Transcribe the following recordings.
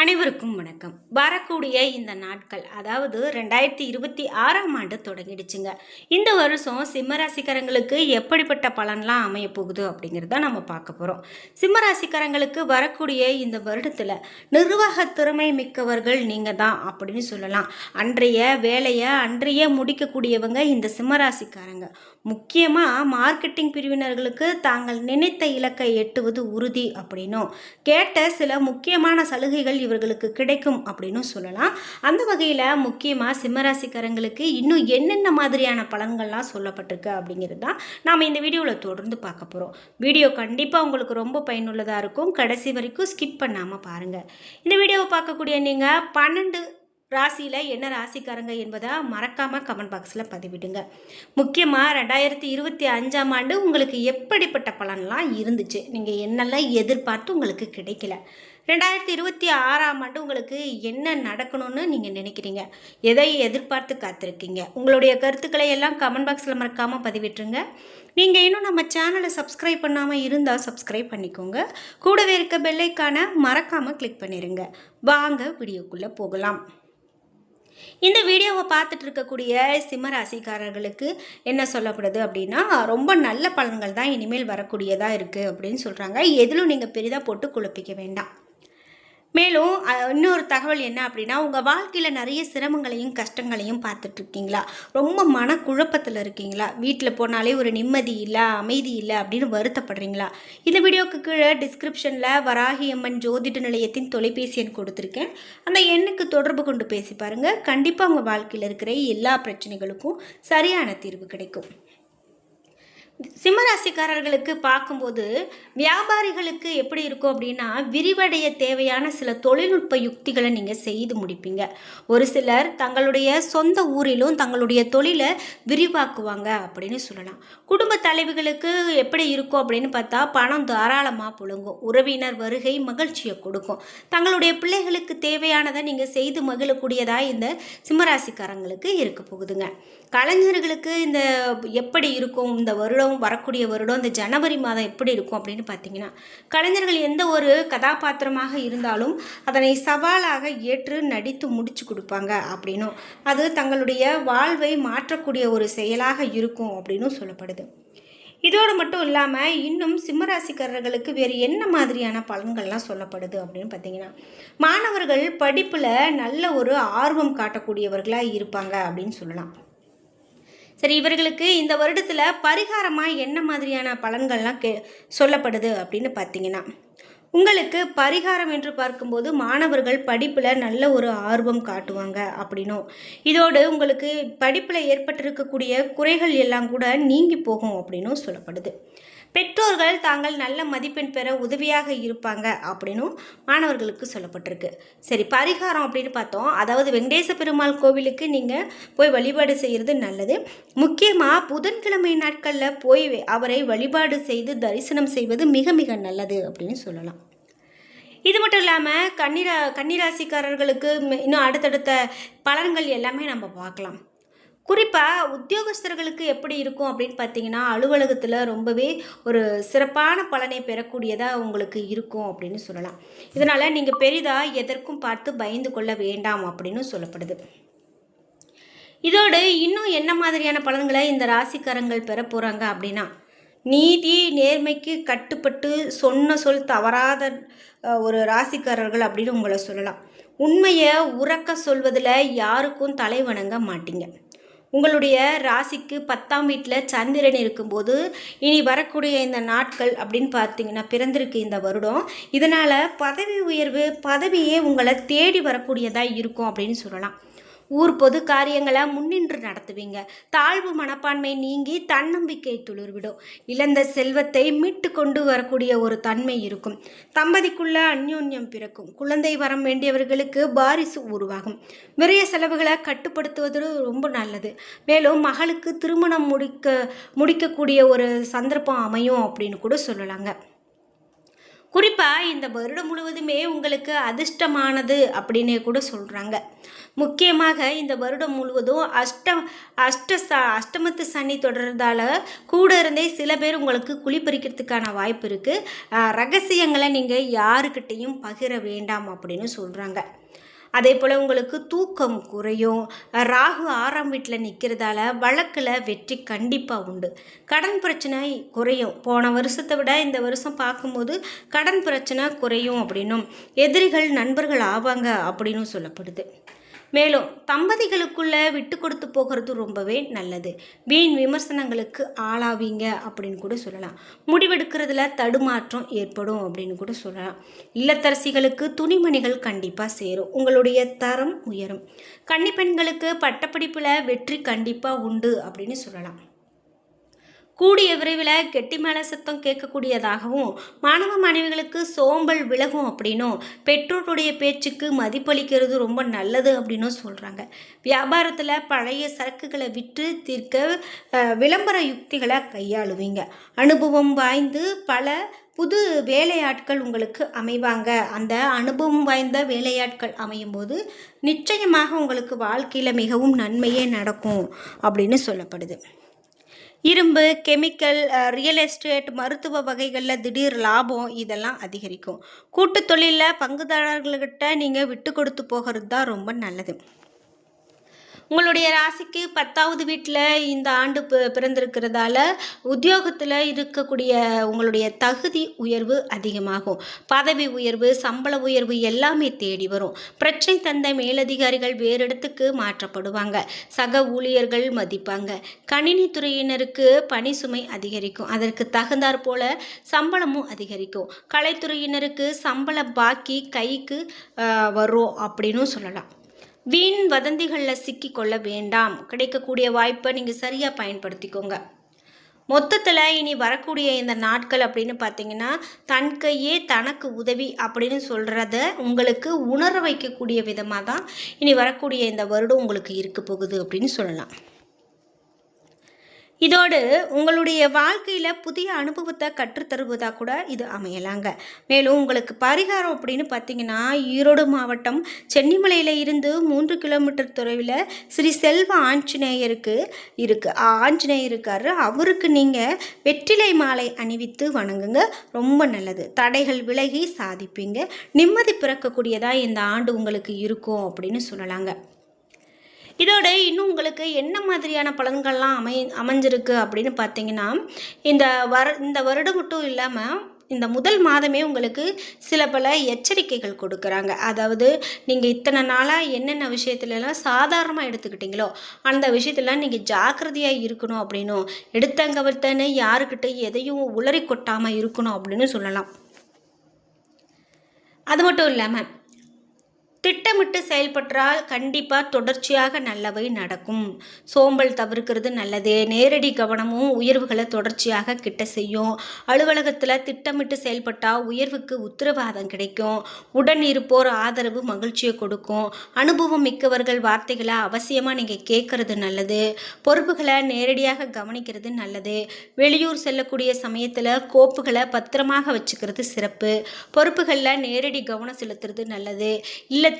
அனைவருக்கும் வணக்கம். வரக்கூடிய இந்த நாட்கள் அதாவது 2026ஆம் ஆண்டு தொடங்கிடுச்சுங்க. இந்த வருஷம் சிம்மராசிக்காரங்களுக்கு எப்படிப்பட்ட பலன்லாம் அமைய போகுது அப்படிங்கிறத நம்ம பார்க்க போகிறோம். சிம்மராசிக்காரங்களுக்கு வரக்கூடிய இந்த வருடத்தில் நிர்வாக திறமை மிக்கவர்கள் நீங்கள் தான் அப்படின்னு சொல்லலாம். அன்றைய வேலையை அன்றைய முடிக்கக்கூடியவங்க இந்த சிம்மராசிக்காரங்க. முக்கியமாக மார்க்கெட்டிங் பிரிவினர்களுக்கு தாங்கள் நினைத்த இலக்கை எட்டுவது உறுதி அப்படின்னும் கேட்ட சில முக்கியமான சலுகைகள் இவர்களுக்கு கிடைக்கும் அப்படின்னு சொல்லலாம். அந்த வகையில் முக்கியமாக சிம்மராசிக்காரங்களுக்கு இன்னும் என்னென்ன மாதிரியான பலன்கள்லாம் சொல்லப்பட்டிருக்கு அப்படிங்கிறது தான் நாம் இந்த வீடியோவில் தொடர்ந்து பார்க்க போகிறோம். வீடியோ கண்டிப்பாக உங்களுக்கு ரொம்ப பயனுள்ளதாக இருக்கும். கடைசி வரைக்கும் ஸ்கிப் பண்ணாமல் பாருங்கள். இந்த வீடியோவை பார்க்கக்கூடிய நீங்கள் 12 ராசியில் என்ன ராசிக்காரங்க என்பதை மறக்காமல் கமெண்ட் பாக்ஸில் பதிவிடுங்க. முக்கியமாக 2025ஆம் ஆண்டு உங்களுக்கு எப்படிப்பட்ட பலன்லாம் இருந்துச்சு, நீங்கள் என்னெல்லாம் எதிர்பார்த்து உங்களுக்கு கிடைக்கல, 2026ஆம் ஆண்டு உங்களுக்கு என்ன நடக்கணும்னு நீங்கள் நினைக்கிறீங்க, எதை எதிர்பார்த்து காத்திருக்கீங்க, உங்களுடைய கருத்துக்களை எல்லாம் கமெண்ட் பாக்ஸில் மறக்காமல் பதிவிட்டுருங்க. நீங்கள் இன்னும் நம்ம சேனலை சப்ஸ்கிரைப் பண்ணாமல் இருந்தால் சப்ஸ்கிரைப் பண்ணிக்கோங்க. கூடவே இருக்க பெல்லைக்கான மறக்காமல் கிளிக் பண்ணிடுங்க. வாங்க வீடியோக்குள்ளே போகலாம். இந்த வீடியோவை பார்த்துட்டு இருக்கக்கூடிய சிம்மராசிக்காரர்களுக்கு என்ன சொல்லப்படுது அப்படின்னா, ரொம்ப நல்ல பலன்கள் தான் இனிமேல் வரக்கூடியதாக இருக்குது அப்படின்னு சொல்கிறாங்க. எதிலும் நீங்கள் பெரிதாக போட்டு குழப்பிக்க வேண்டாம். மேலும் இன்னொரு தகவல் என்ன அப்படின்னா, உங்கள் வாழ்க்கையில் நிறைய சிரமங்களையும் கஷ்டங்களையும் பார்த்துட்ருக்கீங்களா, ரொம்ப மனக்குழப்பத்தில் இருக்கீங்களா, வீட்டில் போனாலே ஒரு நிம்மதி இல்லை, அமைதி இல்லை அப்படின்னு வருத்தப்படுறீங்களா? இந்த வீடியோவுக்கு கீழே டிஸ்கிரிப்ஷனில் வராகி அம்மன் ஜோதிட நிலையத்தின் தொலைபேசி எண் கொடுத்துருக்கேன். அந்த எண்ணுக்கு தொடர்பு கொண்டு பேசி பாருங்கள். கண்டிப்பாக உங்கள் வாழ்க்கையில் இருக்கிற எல்லா பிரச்சனைகளுக்கும் சரியான தீர்வு கிடைக்கும். சிம்மராசிக்காரர்களுக்கு பார்க்கும்போது வியாபாரிகளுக்கு எப்படி இருக்கும் அப்படின்னா, விரிவடைய தேவையான சில தொழில்நுட்ப யுக்திகளை நீங்கள் செய்து முடிப்பீங்க. ஒரு சிலர் தங்களுடைய சொந்த ஊரிலும் தங்களுடைய தொழிலை விரிவாக்குவாங்க அப்படின்னு சொல்லலாம். குடும்ப தலைவிகளுக்கு எப்படி இருக்கும் அப்படின்னு பார்த்தா, பணம் தாராளமாக புழங்கும், உறவினர் வருகை மகிழ்ச்சியை கொடுக்கும், தங்களுடைய பிள்ளைகளுக்கு தேவையானதை நீங்கள் செய்து மகிழக்கூடியதாக இந்த சிம்மராசிக்காரங்களுக்கு இருக்க போகுதுங்க. கலைஞர்களுக்கு இந்த எப்படி இருக்கும் இந்த வருடம், வரக்கூடிய வருடம் இந்த ஜனவரி மாதம் எப்படி இருக்கும் அப்படின்னு பார்த்தீங்கன்னா, கலைஞர்கள் எந்த ஒரு கதாபாத்திரமாக இருந்தாலும் அதனை சவாலாக ஏற்று நடித்து முடிச்சு கொடுப்பாங்க அப்படின்னும், அது தங்களுடைய வாழ்வை மாற்றக்கூடிய ஒரு செயலாக இருக்கும் அப்படின்னும் சொல்லப்படுது. இதோடு மட்டும் இல்லாமல் இன்னும் சிம்மராசிக்காரர்களுக்கு வேறு என்ன மாதிரியான பலன்கள்லாம் சொல்லப்படுது அப்படின்னு பார்த்தீங்கன்னா, மாணவர்கள் படிப்பில் நல்ல ஒரு ஆர்வம் காட்டக்கூடியவர்களாக இருப்பாங்க அப்படின்னு சொல்லலாம். சரி, இவர்களுக்கு இந்த வருடத்தில் பரிகாரமாக என்ன மாதிரியான பலன்கள்லாம் சொல்லப்படுது அப்படின்னு பார்த்தீங்கன்னா, உங்களுக்கு பரிகாரம் என்று பார்க்கும்போது மாணவர்கள் படிப்பில் நல்ல ஒரு ஆர்வம் காட்டுவாங்க அப்படின்னும், இதோடு உங்களுக்கு படிப்பில் ஏற்பட்டிருக்கக்கூடிய குறைகள் எல்லாம் கூட நீங்கி போகும் அப்படின்னும் சொல்லப்படுது. பெற்றோர்கள் தாங்கள் நல்ல மதிப்பெண் பெற உதவியாக இருப்பாங்க அப்படின்னும் மாணவர்களுக்கு சொல்லப்பட்டிருக்கு. சரி, பரிகாரம் அப்படின்னு பார்த்தோம். அதாவது வெங்கடேச பெருமாள் கோவிலுக்கு நீங்கள் போய் வழிபாடு செய்கிறது நல்லது. முக்கியமாக புதன்கிழமை நாட்களில் போய் அவரை வழிபாடு செய்து தரிசனம் செய்வது மிக மிக நல்லது அப்படின்னு சொல்லலாம். இது மட்டும் இல்லாமல் கன்னிராசிக்காரர்களுக்கு இன்னும் அடுத்தடுத்த பலன்கள் எல்லாமே நம்ம பார்க்கலாம். குறிப்பாக உத்தியோகஸ்தர்களுக்கு எப்படி இருக்கும் அப்படின்னு பார்த்தீங்கன்னா, அலுவலகத்தில் ரொம்பவே ஒரு சிறப்பான பலனை பெறக்கூடியதாக உங்களுக்கு இருக்கும் அப்படின்னு சொல்லலாம். இதனால் நீங்கள் பெரிதாக எதற்கும் பார்த்து பயந்து கொள்ள வேண்டாம் அப்படின்னு சொல்லப்படுது. இதோடு இன்னும் என்ன மாதிரியான பலன்களை இந்த ராசிக்காரங்கள் பெற போகிறாங்க அப்படின்னா, நீதி நேர்மைக்கு கட்டுப்பட்டு சொன்ன சொல் தவறாத ஒரு ராசிக்காரர்கள் அப்படின்னு உங்களை சொல்லலாம். உண்மையை உறக்க சொல்வதில் யாருக்கும் தலை வணங்க மாட்டீங்க. உங்களுடைய ராசிக்கு 10ஆம் வீட்டில் சந்திரன் இருக்கும்போது இனி வரக்கூடிய இந்த நாட்கள் அப்படின்னு பார்த்தீங்கன்னா, பிறந்திருக்கு இந்த வருடம். இதனால் பதவி உயர்வு, பதவியே உங்களை தேடி வரக்கூடியதாக இருக்கும் அப்படின்னு சொல்லலாம். ஊர் பொது காரியங்களை முன்னின்று நடத்துவீங்க. தாழ்வு மனப்பான்மை நீங்கி தன்னம்பிக்கை துளிர்விடும். இழந்த செல்வத்தை மீட்டு கொண்டு வரக்கூடிய ஒரு தன்மை இருக்கும். தம்பதிக்குள்ள அந்யோன்யம் பிறக்கும். குழந்தை வரம் வேண்டியவர்களுக்கு வாரிசு உருவாகும். விரைய செலவுகளை கட்டுப்படுத்துவது ரொம்ப நல்லது. மேலும் மகளுக்கு திருமணம் முடிக்கக்கூடிய ஒரு சந்தர்ப்பம் அமையும் அப்படின்னு கூட சொல்லலாங்க. குறிப்பாக இந்த வருடம் முழுவதுமே உங்களுக்கு அதிர்ஷ்டமானது அப்படின்னே கூட சொல்கிறாங்க. முக்கியமாக இந்த வருடம் முழுவதும் அஷ்டமத்து சனி தொடர்றதால கூட இருந்தே சில பேர் உங்களுக்கு குழிப்பறிக்கிறதுக்கான வாய்ப்பு இருக்குது. ரகசியங்களை நீங்கள் யாருக்கிட்டையும் பகிர வேண்டாம் அப்படின்னு சொல்கிறாங்க. அதே போல் உங்களுக்கு தூக்கம் குறையும். ராகு 6ஆம் வீட்டில் நிற்கிறதால வழக்கில் வெற்றி கண்டிப்பாக உண்டு. கடன் பிரச்சனை குறையும். போன வருஷத்தை விட இந்த வருஷம் பார்க்கும்போது கடன் பிரச்சனை குறையும் அப்படின்னும், எதிரிகள் நண்பர்கள் ஆவாங்க அப்படின்னு சொல்லப்படுது. மேலும் தம்பதிகளுக்குள்ள விட்டு கொடுத்து போகிறது ரொம்பவே நல்லது. வீண் விமர்சனங்களுக்கு ஆளாவீங்க அப்படின்னு கூட சொல்லலாம். முடிவெடுக்கிறதுல தடுமாற்றம் ஏற்படும் அப்படின்னு கூட சொல்லலாம். இல்லத்தரசிகளுக்கு துணிமணிகள் கண்டிப்பாக சேரும். உங்களுடைய தரம் உயரும். கன்னிப்பெண்களுக்கு பட்டப்படிப்பில் வெற்றி கண்டிப்பாக உண்டு அப்படின்னு சொல்லலாம். கூடிய விரைவில் கெட்டி மேலே சத்தம் கேட்கக்கூடியதாகவும், மாணவ மாணவிகளுக்கு சோம்பல் விலகும் அப்படின்னும், பெற்றோருடைய பேச்சுக்கு மதிப்பளிக்கிறது ரொம்ப நல்லது அப்படின்னும் சொல்கிறாங்க. வியாபாரத்தில் பழைய சரக்குகளை விற்று தீர்க்க விளம்பர யுக்திகளை கையாளுவீங்க. அனுபவம் வாய்ந்து பல புது வேலையாட்கள் உங்களுக்கு அமைவாங்க. அந்த அனுபவம் வாய்ந்த வேலையாட்கள் அமையும் போது நிச்சயமாக உங்களுக்கு வாழ்க்கையில் மிகவும் நன்மையே நடக்கும் அப்படின்னு சொல்லப்படுது. இரும்பு, கெமிக்கல், ரியல் எஸ்டேட், மருத்துவ வகைகளில் திடீர் லாபம் இதெல்லாம் அதிகரிக்கும். கூட்டு தொழிலில் பங்குதாரர்கள்கிட்ட நீங்கள் விட்டு கொடுத்து போகிறது தான் ரொம்ப நல்லது. உங்களுடைய ராசிக்கு 10வது வீட்டில் இந்த ஆண்டு பிறந்திருக்கிறதால உத்தியோகத்தில் இருக்கக்கூடிய உங்களுடைய தகுதி உயர்வு அதிகமாகும். பதவி உயர்வு, சம்பள உயர்வு எல்லாமே தேடி வரும். பிரச்சனை தந்த மேலதிகாரிகள் வேறு இடத்துக்கு மாற்றப்படுவாங்க. சக ஊழியர்கள் மதிப்பாங்க. கணினி துறையினருக்கு பணி சுமை அதிகரிக்கும். அதற்கு தகுந்தாற் போல சம்பளமும் அதிகரிக்கும். கலைத்துறையினருக்கு சம்பள பாக்கி கைக்கு வரும் அப்படின்னு சொல்லலாம். வீண் வதந்திகளில் சிக்கிக்கொள்ள வேண்டாம். கிடைக்கக்கூடிய வாய்ப்பை நீங்கள் சரியாக பயன்படுத்திக்கோங்க. மொத்தத்தில் இனி வரக்கூடிய இந்த நாட்கள் அப்படின்னு பார்த்தீங்கன்னா, தன் கையே தனக்கு உதவி அப்படின்னு சொல்கிறத உங்களுக்கு உணர வைக்கக்கூடிய விதமாக தான் இனி வரக்கூடிய இந்த வருடம் உங்களுக்கு இருக்க போகுது அப்படின்னு சொல்லலாம். இதோடு உங்களுடைய வாழ்க்கையில் புதிய அனுபவத்தை கற்றுத்தருவதாக கூட இது அமையலாங்க. மேலும் உங்களுக்கு பரிகாரம் அப்படின்னு பார்த்தீங்கன்னா, ஈரோடு மாவட்டம் சென்னிமலையில் இருந்து 3 கிலோமீட்டர் தொலைவில் ஸ்ரீ செல்வ ஆஞ்சநேயருக்கு ஆஞ்சநேயர் இருக்கார். அவருக்கு நீங்கள் வெற்றிலை மாலை அணிவித்து வணங்குங்க. ரொம்ப நல்லது. தடைகள் விலகி சாதிப்பீங்க. நிம்மதி பிறக்கக்கூடியதாக இந்த ஆண்டு உங்களுக்கு இருக்கும் அப்படின்னு சொல்லலாங்க. இதோட இன்னும் உங்களுக்கு என்ன மாதிரியான பலன்கள்லாம் அமைஞ்சிருக்கு அப்படின்னு பார்த்தீங்கன்னா, இந்த வருடம் மட்டும் இல்லாமல் இந்த முதல் மாதமே உங்களுக்கு சில பல எச்சரிக்கைகள் கொடுக்குறாங்க. அதாவது நீங்கள் இத்தனை நாளாக என்னென்ன விஷயத்துலலாம் சாதாரணமாக எடுத்துக்கிட்டீங்களோ அந்த விஷயத்துலாம் நீங்கள் ஜாக்கிரதையாக இருக்கணும் அப்படின்னும், எடுத்தங்கவர்த்தன்னு யாருக்கிட்ட எதையும் உளறி கொட்டாமல் இருக்கணும் அப்படின்னு சொல்லலாம். அது மட்டும் இல்லாமல் திட்டமிட்டு செயல்பட்டால் கண்டிப்பாக தொடர்ச்சியாக நல்லவை நடக்கும். சோம்பல் தவிர்க்கிறது நல்லது. நேரடி கவனமும் உயர்வுகளை தொடர்ச்சியாக கிட்ட செய்யும். அலுவலகத்தில் திட்டமிட்டு செயல்பட்டால் உயர்வுக்கு உத்தரவாதம் கிடைக்கும். உடன் இருப்போர் ஆதரவு மகிழ்ச்சியை கொடுக்கும். அனுபவம் மிக்கவர்கள் வார்த்தைகளை அவசியமாக நீங்கள் கேட்கறது நல்லது. பொறுப்புகளை நேரடியாக கவனிக்கிறது நல்லது. வெளியூர் செல்லக்கூடிய சமயத்தில் கோப்புகளை பத்திரமாக வச்சுக்கிறது சிறப்பு. பொறுப்புகளில் நேரடி கவனம் செலுத்துறது நல்லது. இல்ல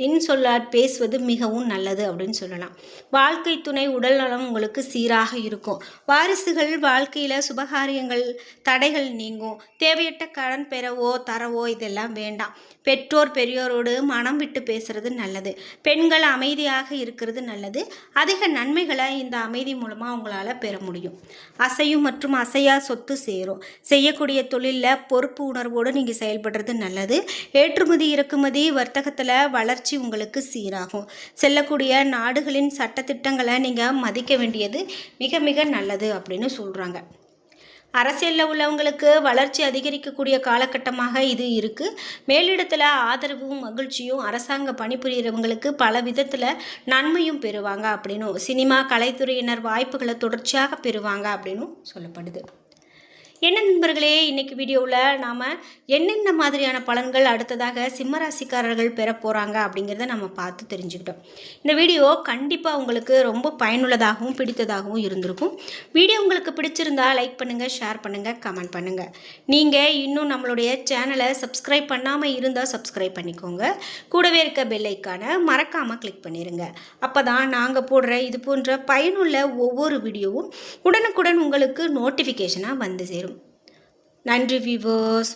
இன்சொல்லால் பேசுவது மிகவும் நல்லது அப்படின்னு சொல்லலாம். வாழ்க்கை துணை உடல் நலம் உங்களுக்கு சீராக இருக்கும். வாரிசுகள் வாழ்க்கையில் சுபகாரியங்கள் தடைகள் நீங்கும். தேவையற்ற கடன் பெறவோ தரவோ இதெல்லாம் வேண்டாம். பெற்றோர் பெரியோரோடு மனம் விட்டு பேசுறது நல்லது. பெண்கள் அமைதியாக இருக்கிறது நல்லது. அதிக நன்மைகளை இந்த அமைதி மூலமாக உங்களால் பெற முடியும். அசையும் மற்றும் அசையா சொத்து சேரும். செய்யக்கூடிய தொழிலில் பொறுப்பு உணர்வோடு நீங்கள் செயல்படுறது நல்லது. ஏற்றுமதி இறக்குமதி வர்த்தகத்தில் வளர்ச்சி உங்களுக்கு சீராகும். செல்லக்கூடிய நாடுகளின் சட்டத்திட்டங்களை நீங்கள் மதிக்க வேண்டியது மிக மிக நல்லது அப்படின்னு சொல்கிறாங்க. அரசியலில் உள்ளவங்களுக்கு வளர்ச்சி அதிகரிக்கக்கூடிய காலகட்டமாக இது இருக்குது. மேலிடத்தில் ஆதரவும் மகிழ்ச்சியும் அரசாங்க பணிபுரியறவங்களுக்கு பல விதத்தில் நன்மையும் பெறுவாங்க அப்படின்னும், சினிமா கலைத்துறையினர் வாய்ப்புகளை தொடர்ச்சியாக பெறுவாங்க அப்படின்னும் சொல்லப்படுது. என்ன நண்பர்களே, இன்னைக்கு வீடியோவில் நாம் என்னென்ன மாதிரியான பலன்கள் அடுத்ததாக சிம்மராசிக்காரர்கள் பெற போகிறாங்க அப்படிங்கிறத நம்ம பார்த்து தெரிஞ்சுக்கிட்டோம். இந்த வீடியோ கண்டிப்பாக உங்களுக்கு ரொம்ப பயனுள்ளதாகவும் பிடித்ததாகவும் இருந்திருக்கும். வீடியோ உங்களுக்கு பிடிச்சிருந்தா லைக் பண்ணுங்கள், ஷேர் பண்ணுங்கள், கமெண்ட் பண்ணுங்கள். நீங்கள் இன்னும் நம்மளுடைய சேனலை சப்ஸ்கிரைப் பண்ணாமல் இருந்தால் சப்ஸ்கிரைப் பண்ணிக்கோங்க. கூடவே இருக்க பெல் ஐக்கானை மறக்காமல் கிளிக் பண்ணிடுங்க. அப்போ தான் நாங்கள் போடுற இது போன்ற பயனுள்ள ஒவ்வொரு வீடியோவும் உடனுக்குடன் உங்களுக்கு நோட்டிஃபிகேஷனாக வந்து சேரும். நன்றி வியூவர்ஸ்.